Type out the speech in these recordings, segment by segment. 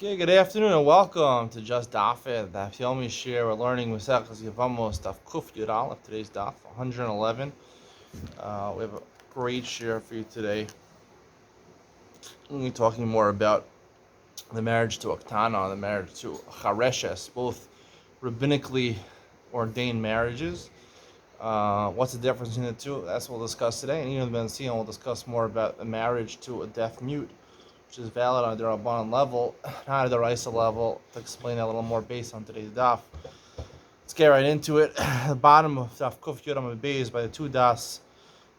Okay, good afternoon and welcome to Just Daf It, Daf Yevamos share. We're learning Yevamos Daf Kuf Yud Aleph. Today's Daf 111. We have a great share for you today. We're going to be talking more about the marriage to Aktana, the marriage to Chareshes, both rabbinically ordained marriages. What's the difference between the two? That's what we'll discuss today. And even Ben Sion will discuss more about the marriage to a deaf mute, which is valid on the Rabbanan level, not at the Raisa level. To explain that a little more based on today's daf. Let's get right into it. The bottom of Daf Kuf Yud Beis by the two das,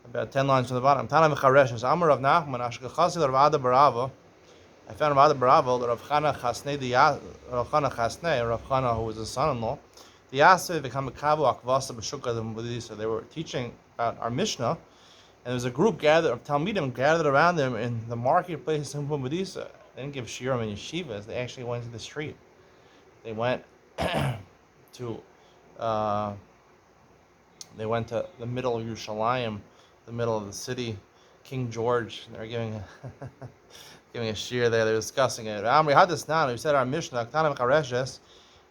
about 10 lines from the bottom. Tana v'chareshes Amar Rav Nachman Ashkechasi Rav Ada Barava. I found Rav Ada Barava, the Rav Chana Chasnei, Rav Chana, who was his son-in-law. The Yaseh v'kamikavu akvasa b'shukah d'mbudisa. They were teaching about our Mishnah. And there was a group of Talmidim gathered around them in the marketplace in Pumbedisa. They didn't give shiurim in yeshivas. They actually went to the street. They went to the middle of Yerushalayim, the middle of the city, King George. They were giving a shiur there. They were discussing it. Amri hadis nan. We said our Mishnah Aktanim Chareshes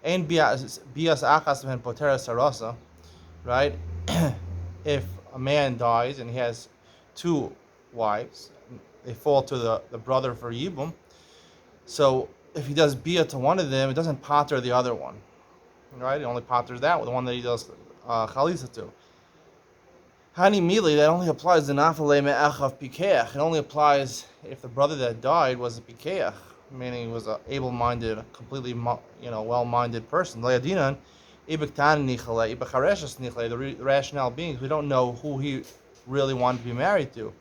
ein bias achas ben poteres sarasa. Right? If a man dies and he has two wives, they fall to the brother for Yibum. So if he does Bia to one of them, it doesn't pater the other one. Right? It only paters that, the one that he does Chalitza to. Hani Mili, that only applies to Nafale Me'achav Pikeach. It only applies if the brother that died was a Pikeach, meaning he was an able-minded, completely well-minded person. Le'adinan, the rationale being we don't know who he really wanted to be married to.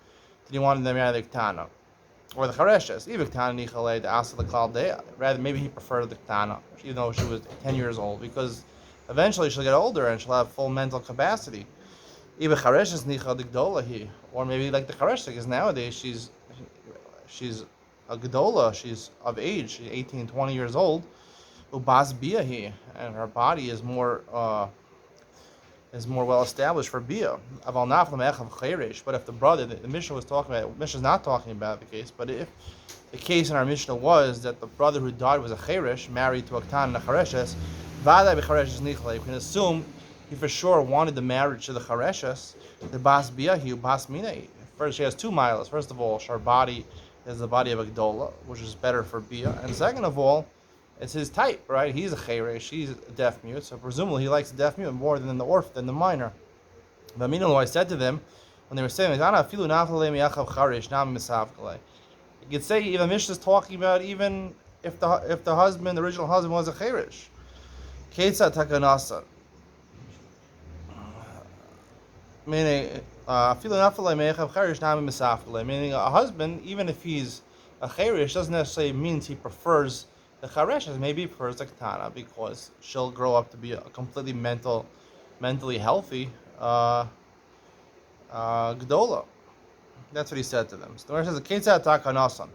Did he want to marry the Ktana or the Chareshes? Rather, maybe he preferred the Ktana, even though she was 10 years old, because eventually she'll get older and she'll have full mental capacity. Or maybe like the Charesh, because nowadays she's a Gedola, she's of age, she's 18, 20 years old. Ubas Biyahi, and her body is more well established for Bia. But if the brother, the Mishnah was talking about, Mishnah's not talking about the case, but if the case in our Mishnah was that the brother who died was a Cheresh, married to a Ktan and a Chareshes, you can assume he for sure wanted the marriage to the Chareshes, the Bas Biyahi, Bas Minei. First, she has two miles. First of all, her body is the body of a Gdola, which is better for Bia. And second of all, it's his type, right? He's a cheresh, she's a deaf mute, so presumably he likes the deaf mute more than the orphan, than the minor. But meanwhile, I said to them, when they were saying, you could say even Mishnah is talking about even if the husband, the original husband, was a cheresh. Ketzat takanasa. Meaning, meaning a husband, even if he's a cheresh, doesn't necessarily mean he prefers the Chareshes. Maybe he prefers the Ketana because she'll grow up to be a completely mentally healthy Gdola. That's what he said to them. So the Mishnah says, Ketzat takanasan.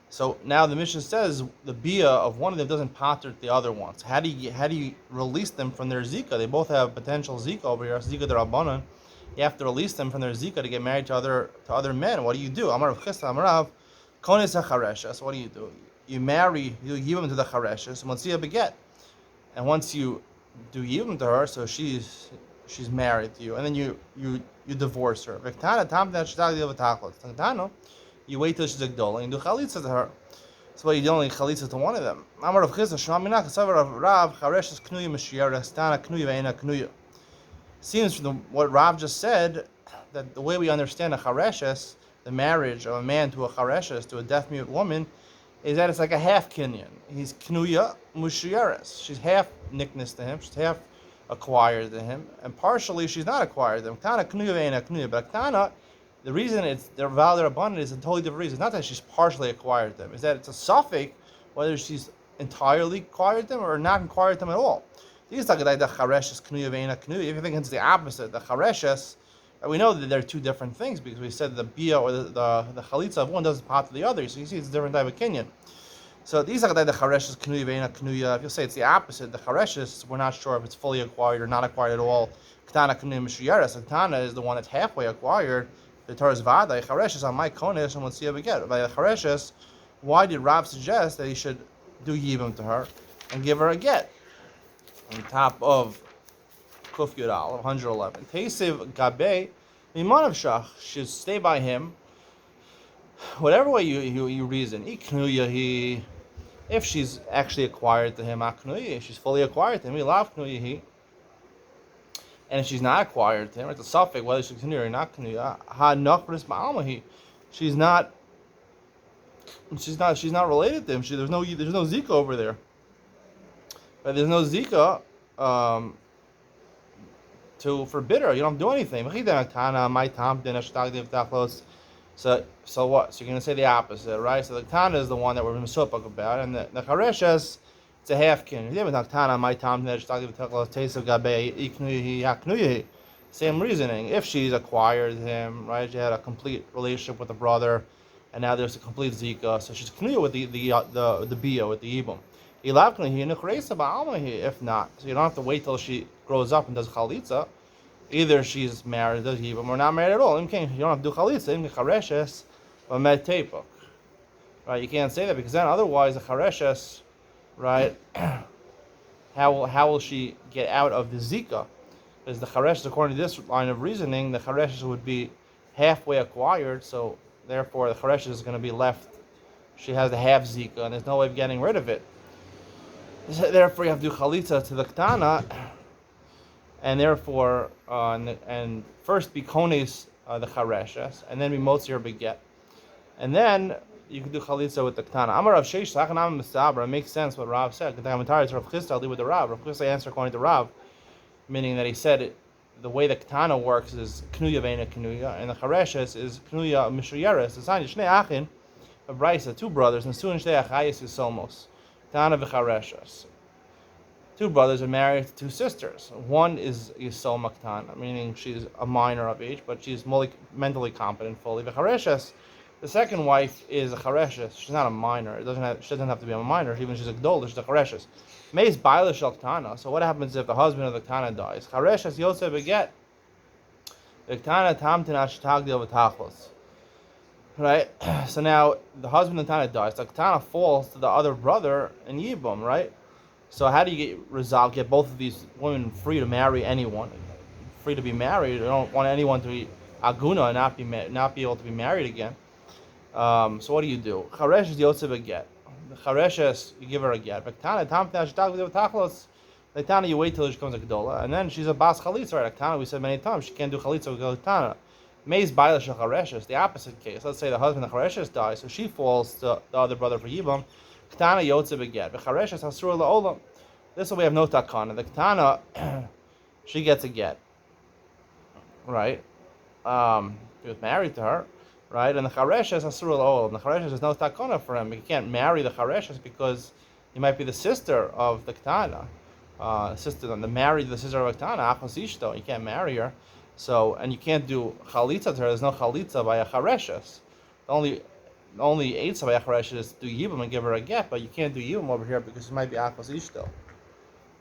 So now the Mishnah says the Bia of one of them doesn't pater the other ones. How do you release them from their Zika? They both have potential Zika over here, Zika the Rabbanan. You have to release them from their Zika to get married to other men. What do you do? Amar Rav Chisda Amar Rav Kones HaChareshes. What do? You give them to the Chareshes, and once you beget, and once you do give them to her, so she's married to you, and then you divorce her. You wait till she's a Gdola, and you do Chalitza to her. So you only Chalitza to one of them. Amar Rav Chisda Shema Minach Savar Rav Chareshes Knuya Mashiach Stana Knuya Ve'ena Knuya. Seems from what Rav just said that the way we understand a Chareshes, the marriage of a man to a Chareshes, to a deaf mute woman, is that it's like a half Kenyan. He's Knuya Mushiyares. She's half nickness to him. She's half acquired to him, and partially she's not acquired to him. Ktana Knuya Ve'ena Knuya. But Ktana, the reason they're valid abundant is a totally different reason. It's not that she's partially acquired them. Is that it's a suffix whether she's entirely acquired them or not acquired them at all. These like the Chareshes Knuya Ve'ena Knuya. If you think it's the opposite, the Chareshes, we know that they're two different things because we said the Bia or the Chalitza of one doesn't part to the other. So you see it's a different type of Kenyan. So these are the Chareshes Knuya Ve'ena Knuya. If you say it's the opposite, the Chareshes, we're not sure if it's fully acquired or not acquired at all. Ktana Knuya Mishiyares. Ktana is the one that's halfway acquired. The Torah's Vada. Chareshes on my Konesh and let's see how we get. By the Chareshes, why did Rav suggest that he should do Yibam to her and give her a get on top of Kuf Yud Aleph 111? Tesiv Gabe Mimanav Shach should stay by him. Whatever way you reason, if she's actually acquired to him, she's fully acquired to him. And if she's not acquired to him, it's a suffix whether she's knuya or not knuya. She's not related to him. There's no zika over there. But there's no zika to forbid her. You don't do anything. So what? So you're going to say the opposite, right? So the Tana is the one that we're misopach about, and the Chareshes, it's a half-kin. Same reasoning. If she's acquired him, right? She had a complete relationship with the brother, and now there's a complete zika, so she's knuya with the bia, with the ibum. If not, so you don't have to wait till she grows up and does chalitza. Either she's married, does yibum, or not married at all. You don't have to do chalitza. Right? You can't say that because then otherwise the chareshes, right? how will she get out of the zika? Because the chareshes, according to this line of reasoning, the chareshes would be halfway acquired, so therefore the chareshes is going to be left. She has the half zika, and there's no way of getting rid of it. Therefore, you have to do chalitza to the ktana, and therefore, and first be kones the chareshes, and then be motzir beget, and then you can do chalitza with the ktana. Amar Rav Sheish Sachanam Misabra. It makes sense what Rav said. The commentary is Rav Chisda. I'll leave with the Rav. Rav Chisda answered according to Rav, meaning that he said the way the ktana works is knuya veina knuya, and the chareshes is knuya mishuyeres. The sign is shnei achin, a brisa, two brothers, and soon shnei achayis yisomos, ktana v'chareshes. Two brothers are married to two sisters. One is Yisoma Ktana, meaning she's a minor of age, but she's mentally competent fully. The Chareshes, the second wife is a Chareshes. She's not a minor. She doesn't have to be a minor. Even she's a Gdol, she's a Chareshes. Meis Baila Shel Ktana. So what happens if the husband of the Ktana dies? Chareshes Yosef beget. The Ktana Tamtin Ashtagdil V'Tachlos. Right? So now the husband of the Ktana dies. The Ktana falls to the other brother in Yibum, right? So how do you get both of these women free to marry anyone, free to be married? You don't want anyone to be aguna and not be able to be married again. So what do you do? Charesh is yotzev a get. The chareshes, you give her a get. But Tana, you wait till she becomes a gedola, and then she's a bas chalitza. Right? Tana, we said many times she can't do chalitza with Tana. Meis baila shel chareshes, the opposite case. Let's say the husband of chareshes dies, so she falls to the other brother for yibam. Ktana yotze beget. V'chareshes hasur la'olam. This way we have no takana. The ktana, she gets a get, right? He was married to her, right? And the chareshes hasur la'olam. The chareshes is no takana for him. He can't marry the chareshes because he might be the sister of the ktana. The sister of the sister of the ktana, achos ishto. You can't marry her. So, and you can't do chalitza to her. There's no chalitza by a chareshes. The only eitzah by a chareshes is to do yibum and give her a get, but you can't do yibum over here because it might be achos ishto.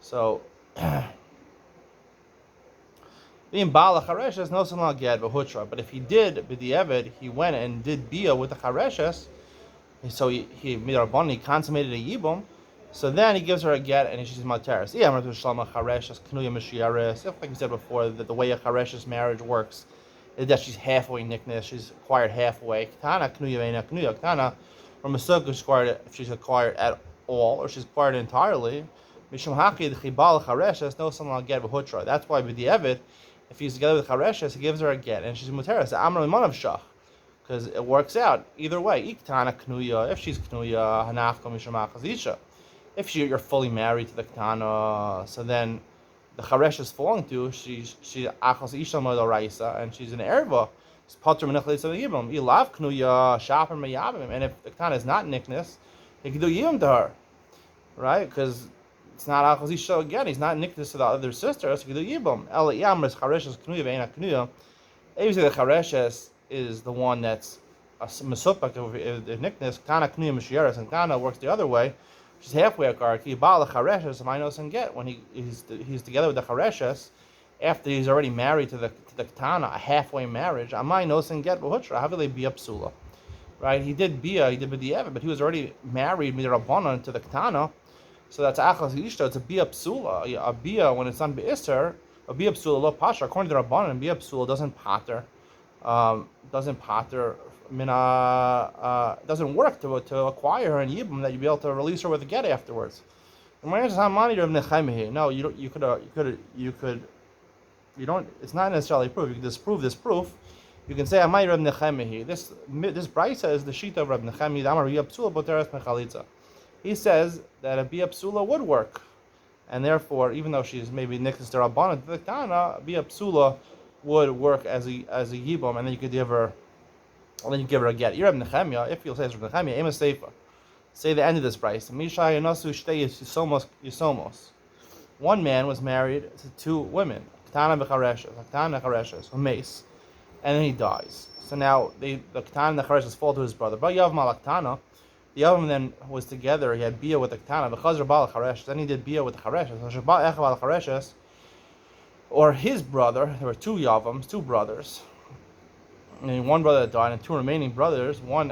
So, being Baal HaChareshes, no son get v'hutra. But if he did b'di'evid, he went and did bia with the Chareshes, so he made a bond, he consummated a yibum, so then he gives her a get and she's materis. Yeah, I'm going to shalom Chareshes, knuya mishiaris. Like we said before, that the way a Chareshes marriage works is that she's halfway nickness, she's acquired halfway. Tana knuya veina knuya. Tana, from a sukkah, if she's acquired at all, or she's acquired entirely. Mishum haki the chibal chareshes no someone get b'hutra. That's why with the evid, if he's together with chareshes, he gives her a get, and she's muteras. Amar limanav shach, because it works out either way. Iktana knuya, if she's knuya hanafka mishum achazisha. If you're fully married to the ktana, so then the charesh is falling to she's achas isha raisa, and she's an erva. It's patr menachlis of the yibam. Ilav knuya shaper meyabim, and if the ktana is not nickness, he can do yibam to her, right? Because it's not achos isha again. He's not nickness to the other sister, so he can do yibam. El yamres chareshes knuya ve'ena knuya. If the chareshes is the one that's a mesupak of nickness, kana knuya mishiaris, and kana works the other way. She's halfway acquired. Ki ba'al chareshes minos and get when he's together with the chareshes after he's already married to the ktana, a halfway marriage. Amai nos and get b'hutra. How will they be a psula? right? He did b'di'evet, but he was already married midrabanan to the ketana. So that's achas ishta. It's a bia psula. A bia when it's done beiser, a bia psula lo pasha. According to Rabbanan, bia psula doesn't pater, doesn't work to acquire her in yibum that you'd be able to release her with a get afterwards. No, you don't. It's not necessarily proof. You can disprove this proof. You can say Amay Reb Nechemihi. This brisa is the sheet of Reb Nechemihi. Amar Bia Psula Boteres Mechalitza. He says that a Bia Psula would work, and therefore, even though she's maybe Nichnas Derabbanan to the Tana, Bia Psula would work as a yibum, and then you could give her, a get. Reb Nechemiah, if you'll say it's Reb Nechemiah, Ema Seifa. Say the end of this brisa. Misha Yanasu Shtei Yisomos. One man was married to two women, Ketana and Chareshes, mace, and then he dies. So now the Ketana and the Chareshes fall to his brother. But Yevamos Ketana, the other one then was together. He had bia with the Ketana, V'chazar Bal Chareshes. Then he did bia with the Chareshes. So Shabbat Echav Al Chareshes, or his brother. There were two Yevams, two brothers, and one brother that died, and two remaining brothers. One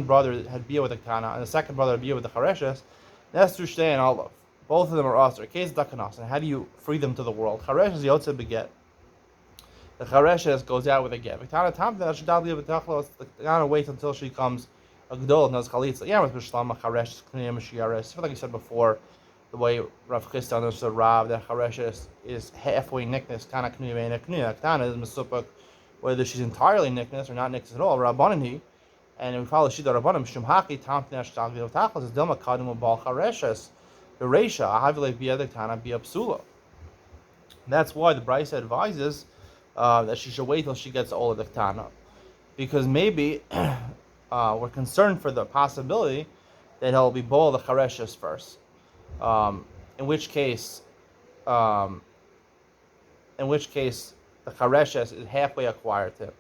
brother had bia with the Ketana, and the second brother had bia with the Chareshes. That's Shtei and Olav. Both of them are asr. Case dakanas. And how do you free them to the world? Charesh is yotze beget. The chareshes goes out with a get. V'tana tam that should dadli v'tachlos. The Tana waits until she comes a gdol and has chalitza. Yamas b'shlama charesh k'nei mashiyares. Like I said before, the way Rav Chisda understood Rav, that chareshes is halfway nickness. Tana k'nei ve'ena k'nei. Tana is mesupuk whether she's entirely nickness or not nickness at all. Rabbanan and we follow shida Rabbanan mishum haki tam tnei shtagli v'tachlos is dilma kadim u'bal chareshes. The Reisha, Ahavile Bia Tana Bia Psula. That's why the Brisa advises that she should wait till she gets older the Tana. Because maybe we're concerned for the possibility that he'll be Bol the Chareshes first. In which case the Chareshes is halfway acquired to him.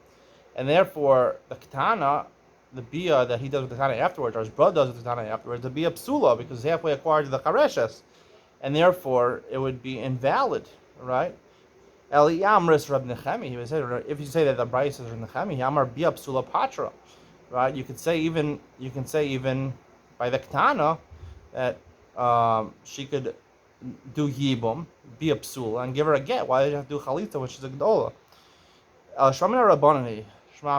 And therefore the Ketana, the bia that he does with the Tana afterwards, or his brother does with the Tana afterwards, the bia psula, because it's halfway acquired to the chareshes, and therefore it would be invalid, right? Eli Yamris Reb Nechemi, he would say, if you say that the Bryce is Reb Nechemi, Yamar bia psula patra, right? You can say even by the Ketana that she could do yibum, bia psula, and give her a get. Why did you have to do chalitza, which is a gedola? Shramina Rabbanani. So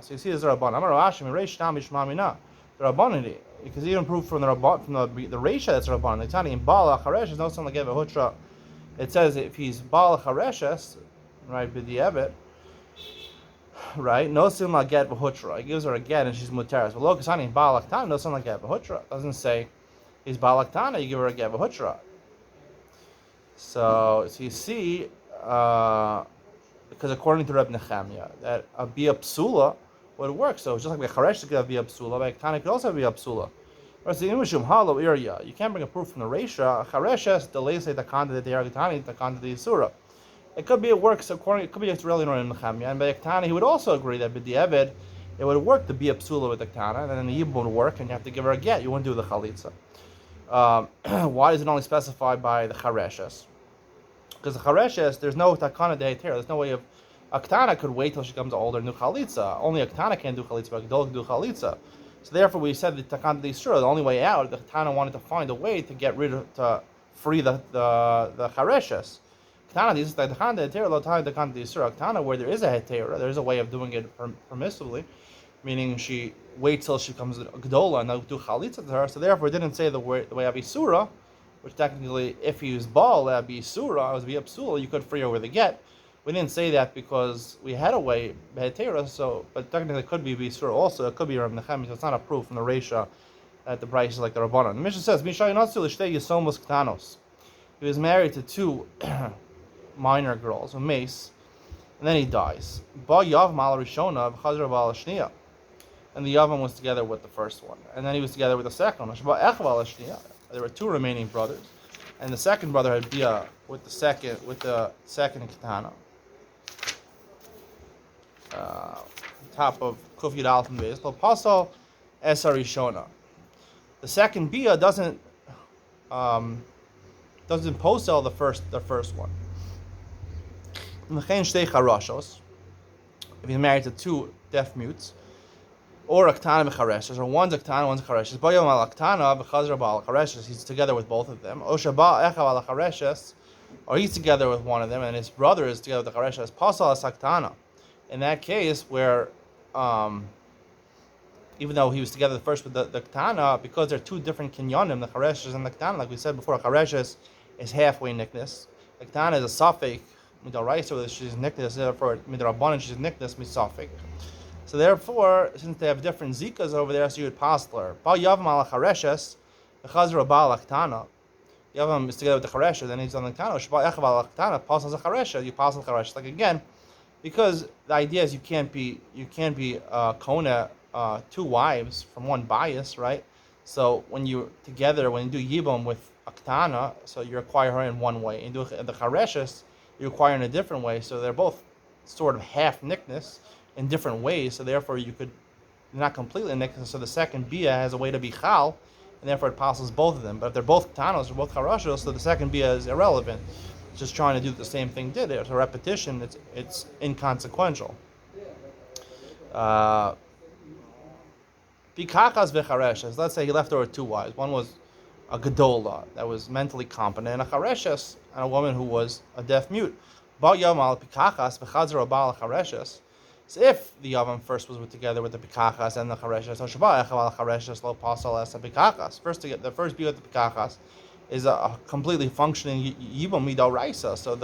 you see, there's a Rabban. I'm a Rashi. Reish Tam Ishmamina. The Rabbanani. Because even proof from the Rabban, from the Reisha that's Rabban. The Tani in Baal Chareshes, no son like Eva Hutra. It says if he's Baal Chareshes, right, b'di'evet, right, no son like Eva Hutra. He gives her a get and she's muteras. But Lokasani in Baal Tana, no son like Eva Hutra. Doesn't say he's Baal Tana. You give her a get Eva Hutra. So you see. Because according to Reb Nechemiah, that a bia psula would work. So it's just like the charesh could have bia psula, but a ketana could also have bia psula. Whereas the imishum halo area, you can't bring a proof from the reisha. Chareshes delays the kanda the yargatani the kanda the yisura. It could be it works according. It could be it's really not in Nechemiah. And by a ketana, he would also agree that b'di'evet it would work to bia psula with the ketana, and then the yibum would work, and you have to give her a get. You wouldn't do the chalitza. Why is it only specified by the chareshes? Because the chareshes, there's no takana de heter. There's no way of a ketana could wait till she comes older and do chalitza. Only a ketana can do chalitza, but a gedol can do chalitza. So therefore, we said the takana de yisura. The only way out, the ketana wanted to find a way to get rid of, to free the chareshes. Ketana is the takana de heter, lo takana de yisura. Ketana where there is a heter, there is a way of doing it permissively, meaning she waits till she comes gedola and they'll do chalitza to her. So therefore, it didn't say the way of yisura. Which technically, if he was Baal, that would be Surah, it would be Absula, you could free her with a get. We didn't say that because we had a way, Behetera, so, but technically it could be Surah also, it could be Reb Nechemiah, so it's not a proof from the Reisha that the Bryce is like the Rabbanan. The Mishnah says, Mishay Natsu L'shtei Yisomos Ktanos. He was married to two minor girls, a mace, and then he dies. Ba Yavam al Rishona, V'chazra Ba'al Shniya. And the Yavam was together with the first one. And then he was together with the second one. Shba Echva al Shniya. There were two remaining brothers, and the second brother had bia with the second ketana. Top of Kuf Yud Aleph and Beis. Lo Pasal Esar Rishona. The second bia doesn't posel the first one. If he's married to two deaf mutes, or a ktana v'chareshes, or one's a ktana, one's a chareshes. Bayom al ktana v'chazra ba'al chareshes. He's together with both of them. O shaba echav al chareshes, or he's together with one of them, and his brother is together with the chareshes. Pasal as ktana. In that case, where even though he was together first with the ktana, because they're two different kinyonim, the chareshes and the ktana, like we said before, a chareshes is halfway nickness. The ktana is a suffix midoraisa, whether she's nickness, therefore midorabanan she's nickness misafik. So therefore, since they have different zikas over there, so you would pastel her. Ba yavam al chareshes, the chazra ba al ktana. Yavam is together with the chareshes, and he's on the ktana. Shba echav al ktana pasels a chareshes. You pasel chareshes. Like again, because the idea is you can't be kona two wives from one bias, right? So when you're together, when you do yibum with a ktana, so you acquire her in one way, and do the chareshes, you acquire in a different way. So they're both sort of half nickness in different ways. So therefore, they're not completely nickness. So the second bia has a way to be chal, and therefore it passes both of them. But if they're both ktanos or both charashos, so the second bia is irrelevant. It's just trying to do the same thing did. It's a repetition. It's inconsequential. Pikachas v'chareshes. Let's say he left over two wives. One was a gedola that was mentally competent, and a chareshes, and a woman who was a deaf mute. Ba yavam pikachas v'chazar ba'al chareshes. So if the yavam first was together with the pikachas and the chareshes, so shaba echav al chareshes lo pasal as a pikachas. The first be with the pikachas is a completely functioning yibum midoraisa. So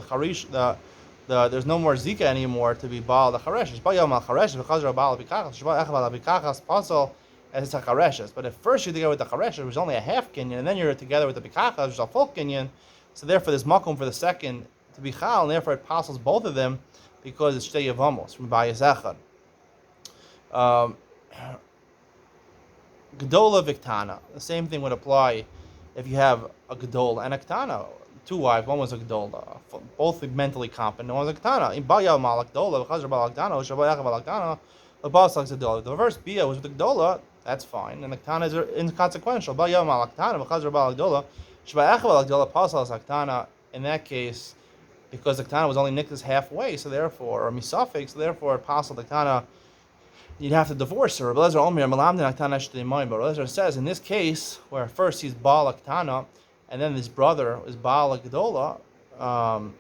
there's no more zika anymore to be baal the chareshes. Ba yavam al chareshes v'chazar ba'al pikachas. Shaba echav al pikachas pasal as a chareshes. But if first you're together with the chareshes, which is only a half kinyan, and then you're together with the pikachas, which is a full kinyan, so therefore there's makom for the second to be chal, and therefore it passes both of them because it's shtei Yevamos from bayis echad. Gedola v'ktana. The same thing would apply if you have a gedola and a ktana. Two wives, one was a gedola, both mentally competent, one was a ktana. In bayal malak gedola v'chazar balak ktana, shabayach balak ktana, v'basal gedola. The reverse bia was with the gedola. That's fine, and the ktana is inconsequential. Bayal malak ktana v'chazar balak gedola, shabayach balak gedola pasal as ktana. In that case, because the ktana was only nicked halfway, so therefore, or misafik, so therefore, apostle the ktana, you'd have to divorce her. But Lezer says in this case, where first he's baal ktana, and then his brother is baal gedola, or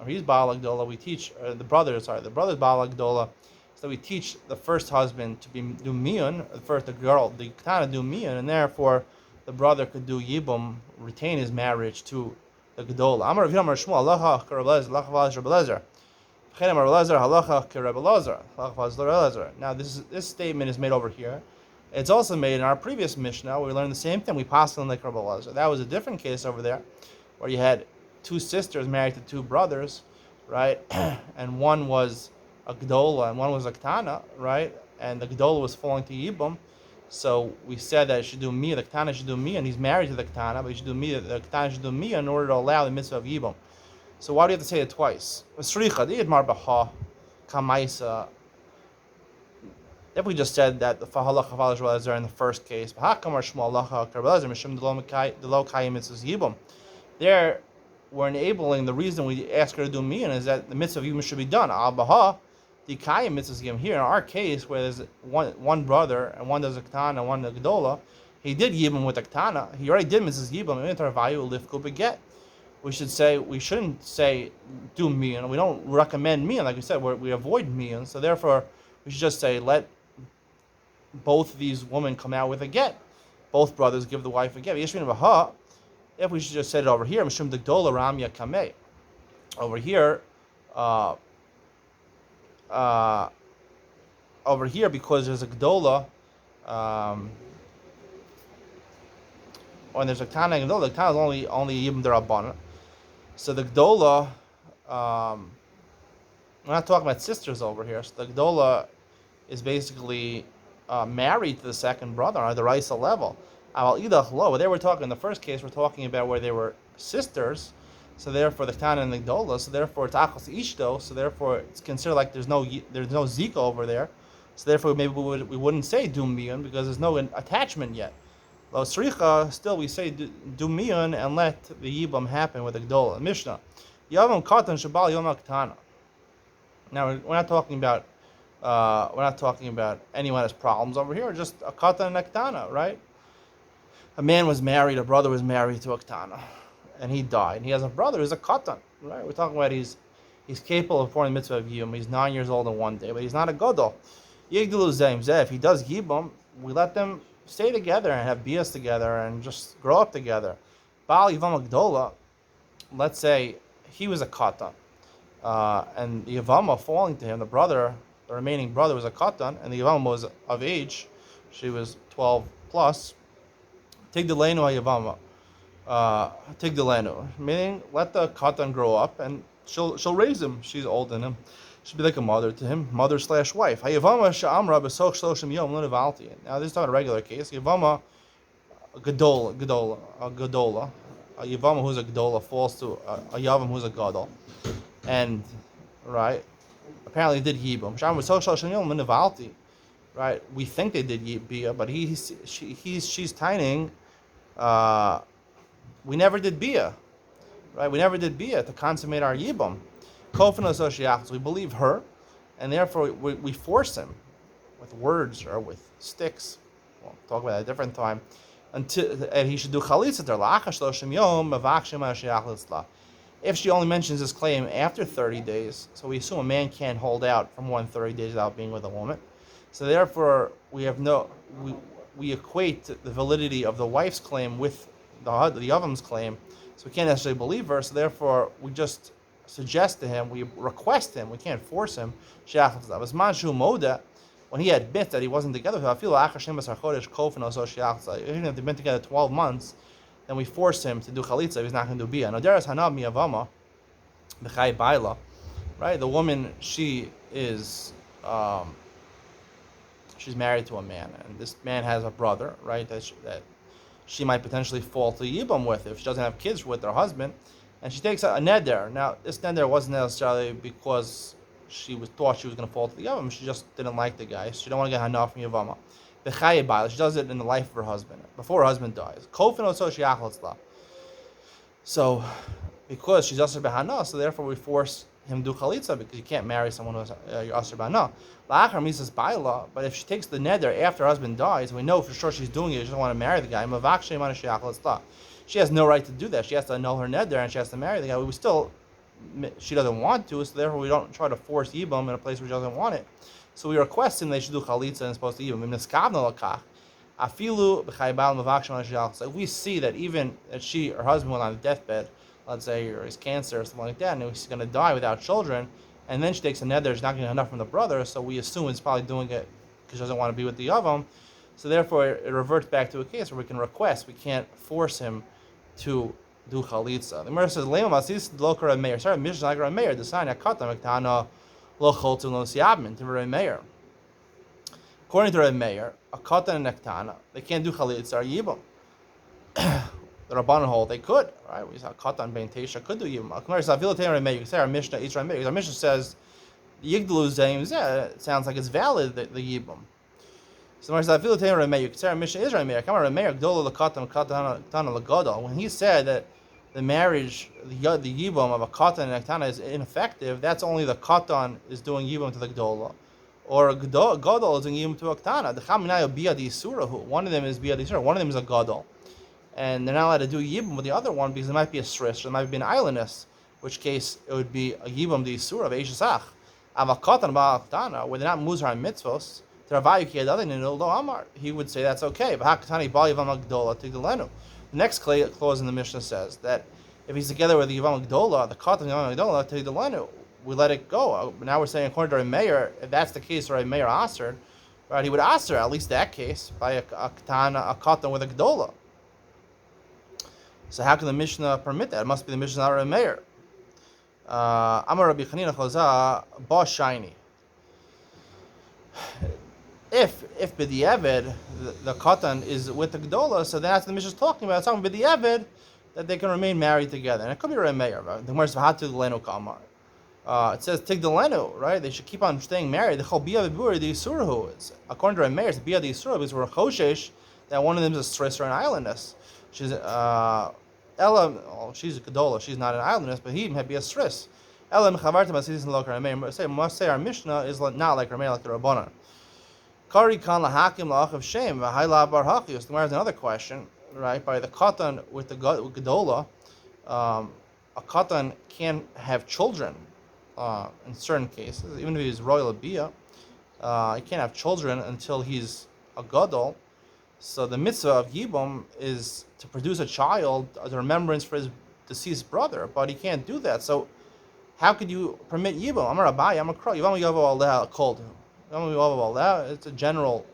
he's baal gedola, we teach the brother's baal gedola, so we teach the first husband to be do miyun, the ktana do miyun, and therefore the brother could do yibum, retain his marriage to the gedola. Amar Rav Yamar Shmuel halacha k'Reb Lezer, halacha k'Reb Lezer. Now this statement is made over here. It's also made in our previous Mishnah where we learned the same thing. We passed on like Reb Lezer. That was a different case over there, where you had two sisters married to two brothers, right? And one was a gedola and one was a ktana, right? And the gedola was falling to yibum. So we said that it should do miyah, the ktana should do miyah, and he's married to the ktana, but he should do miyah, the ktana should do miyah in order to allow the mitzvah of yibum. So why do you have to say it twice? If we just said that the fahalach are in the first case, there we're enabling, the reason we ask her to do miyah is that the mitzvah of yibum should be done. The Kayim mitzvahs here in our case, where there's one brother and one does a ktana and one a gedola, he did yibum with a ktana. He already did mitzvahs yibum. We shouldn't say do miyan. We don't recommend miyan, like we said. We avoid miyan. So therefore, we should just say let both these women come out with a get. Both brothers give the wife a get. If we should just say it over here, mishum gedola ramya kamei. Over here. Over here, because there's a gedola, when there's a ktana and gedola, the ktana is only yibum derabbanan. So the gedola, we're not talking about sisters over here. So the gedola is basically married to the second brother on the raisa level. But they were talking in the first case. We're talking about where they were sisters. So therefore, the ktana and the gedola. So therefore, it's achos ishto. So therefore, it's considered like there's no zika over there. So therefore, maybe we wouldn't say do miyun because there's no attachment yet. Lo sricha, still we say do miyun and let the yibam happen with the gedola. Mishnah, yavam katan shabal yom ktana. Now we're not talking about We're not talking about anyone has problems over here. Just a katan and a ktana, right? A man was married, a brother was married to a ktana, and he died. And he has a brother who's a katan, right? We're talking about he's capable of performing the mitzvah of yibum. He's 9 years old in one day, but he's not a gadol. Yigdalu zeim zeh. If he does yibum, we let them stay together and have bias together and just grow up together. Baal yivam agdola. Let's say he was a katan, and the yavama falling to him, the remaining brother was a katan, and the yavama was of age. She was 12 plus. Tigdalenu hayavama. Tigdalenu, meaning let the katan grow up and she'll raise him. She's older than him. She'll be like a mother to him, mother/wife. Hayavama sha'amra b'soch shloshim yom l'nevalti. Now this is not a regular case. Yavama, a gadola. A yavama who's a gadola falls to a yavam who's a gadol, and right, apparently did yibum. Sha'amra b'soch shloshim yom l'nevalti. Right, we think they did bia, but she's tining. We never did bia, right? We never did bia to consummate our yibum. Kofin associations, we believe her, and therefore we force him with words or with sticks. We'll talk about that at a different time. And he should do chalitza ter. If she only mentions this claim after 30 days, so we assume a man can't hold out for more than 30 days without being with a woman. So therefore, we equate the validity of the wife's claim with the Yevam's claim, so we can't necessarily believe her. So therefore, we just suggest to him, we request him, we can't force him. When he admits that he wasn't together with her, even if they've been together 12 months, then we force him to do chalitza if he's not going to do bia. Right? The woman, she is. She's married to a man, and this man has a brother, right? That she might potentially fall to yibum with if she doesn't have kids with her husband, and she takes a neder. Now, this neder wasn't necessarily because she thought she was going to fall to the yibum. She just didn't like the guy. She didn't want to get hana from yavama. She does it in the life of her husband before her husband dies. So, because she's asr behana, so therefore we force him to do chalitza because you can't marry someone who's asr behana. La'achar misas ba'ila, but if she takes the neder after her husband dies, we know for sure she's doing it. She doesn't want to marry the guy. She has no right to do that. She has to annul her neder and she has to marry the guy. She doesn't want to, so therefore we don't try to force yibum in a place where she doesn't want it. So we request him they should do chalitza and supposed to yibum. If we see that even that her husband went on a deathbed, let's say, or his cancer or something like that, and he's going to die without children, and then she takes a neder, she's not getting enough from the brother, so we assume it's probably doing it because she doesn't want to be with the yavam. So therefore, it reverts back to a case where we can request, we can't force him to do chalitza. The Gemara says, "Lema masis lo kara meir." Sorry, Mishnah like Rav Meir. The sign akata mektana lo choltu lo siabmin to Rav Meir. According to Rav Meir, a katan and a ktana, they can't do chalitza or yibum. The Rabbanan hold they could, right? We saw katan ben teisha could do yibum. You can say our Mishnah is Rav Meir. Because our Mishnah says yigdalu zeim zeh. It sounds like it's valid the yibum. So when he said that the marriage, the yibum of a katan and a ktana is ineffective, that's only the katan is doing yibum to the gdola, or a gadol is doing yibum to a ktana. One of them is biyad isura, one of them is a gadol, and they're not allowed to do yibum with the other one because there might be a srish, there might be an islandness, which case it would be a yibum the isura of eishasach. Av katan ba ktana, where they're not muzar and mitzvos. He would say that's okay. The next clause in the Mishnah says that if he's together with the Yevam Gdola, the Katan Yevam Gdola, we let it go. Now we're saying according to a mayor, if that's the case, or a mayor Aser, right, he would Aser at least that case by a Katan with a Gdola. So how can the Mishnah permit that? It must be the Mishnah not a mayor. Amar Rabbi Chanina Choza Ba Shiny. If b'di'evid the katan is with the gdola, so that's the Mishnah is talking about. It's talking b'di'evid that they can remain married together, and it could be a meir. Right? The Gemara says v'hatigdalenu kamar. It says tigdalenu, right? They should keep on staying married. The chol bia v'buri the yisurahu. According to a meir, it's bia the yisurahu because we're choshesh that one of them is a stress or an islandess. She's Ella. She's a gdola. She's not an islandess, but he might be a stress. Elam chavartim asisis and lokar ameim. Say must say our Mishnah is not like Rameh, like the Rabbanan. Kari kan lahakim la'achav shem v'hayla bar hachius. There is another question, right? By the katan with the gedola, a katan can't have children in certain cases, even if he's royal abiyah. He can't have children until he's a gadol. So the mitzvah of Yibum is to produce a child as a remembrance for his deceased brother, but he can't do that. So how could you permit Yibum? I'm a Abai, I'm a crow. Yevamos Yavo called him. It's a general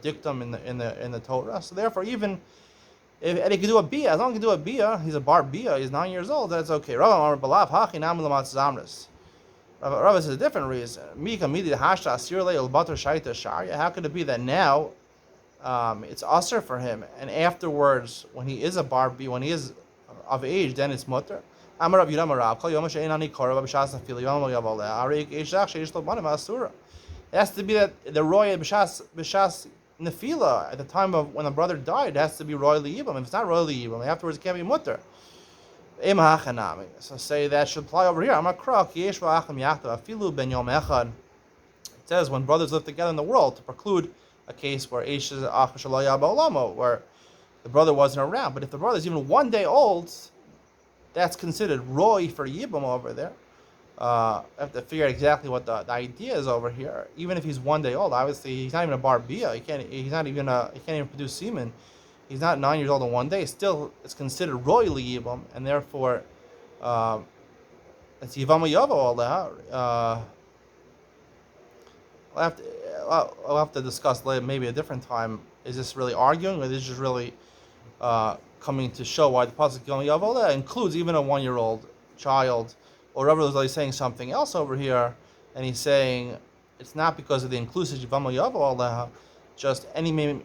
dictum in the Torah. So therefore, even if he could do a bia, as long as he can do a bia, he's a bar bia. He's 9 years old. That's okay. Rav says a different reason. How could it be that now it's usher for him, and afterwards, when he is a bar bia, when he is of age, then it's mutter? It has to be that the royal b'shas nefila at the time of when the brother died, it has to be royally yibam. If it's not royally yibam, afterwards it can't be mutter. So say that should apply over here. I'm a krok. It says when brothers live together in the world to preclude a case where where the brother wasn't around. But if the brother is even 1 day old, that's considered roy for yibam over there. I have to figure out exactly what the idea is over here. Even if he's 1 day old, obviously he's not even a bar bia. He can't even produce semen. He's not 9 years old in 1 day. Still, it's considered royally yibam, and therefore it's yivama yavo. I'll have to discuss later, maybe a different time. Is this really arguing, or is this just really coming to show why the pasuk yivama yavo includes even a 1 year old child? Or Rabbi is saying something else over here, and he's saying it's not because of the inclusive Yevamos Yavo, just any meaning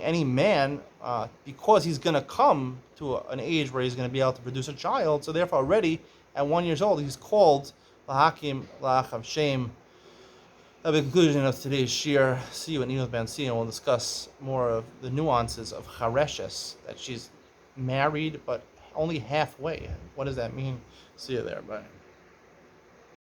any man, because he's going to come to an age where he's going to be able to produce a child. So therefore, already at 1 year old, he's called lahakim lachav shem. That'll be the conclusion of today's shir. See you in Enoch Ben and we'll discuss more of the nuances of chareshes, that she's married but only halfway. What does that mean? See you there. Bye.